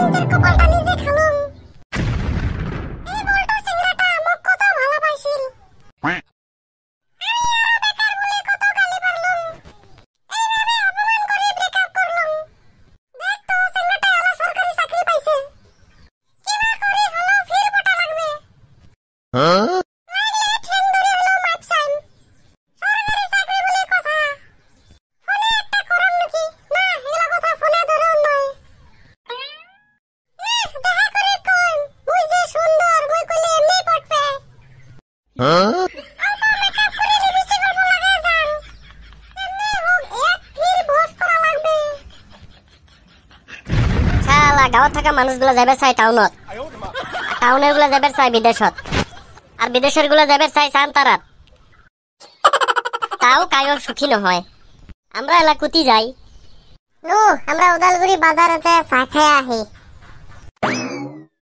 নিজের কপালটা নিজে খালুম। এই বলটা সিংড়াটা মোক কত ভালো পাইছিল। আমি আরো বেকার বলে কত গালি পারলুম। এইভাবে অপমান করে ব্রেকআপ করলুম। দেখ তো সিংড়াটা এলা সরকারি চাকরি পাইছে। কিবা করে হলো ফির পটা লাগবে। নাইলে ঠ্যাং ধরে হলো মাপ চাইম। সরকারি চাকরি বলে কথা। ফোনে একটা করম নাকি? না, এগুলা কথা ফোনে ধরেও নয়। দেখা করে কইম, মুই যে সুন্দর, মুই কইলে এমনি পটবে। অল্প মেকআপ করে লিপস্টিক অল্প লাগায় যান। এমনি হোক এক ফির ভোজ করা লাগবে। শালা গাঁৱত থাকা মানুষগুলা যাবে চাই টাউনত। টাউনের গুলা যাবে চাই বিদেশত। আর বিদেশের গুলা যাবে চাই সান্তারাত। তাও কায়ো সুখী নহয়। আমরা এলাকুতি যাই। আমরা উদালগুড়ি বাজারে চা খাই আহি।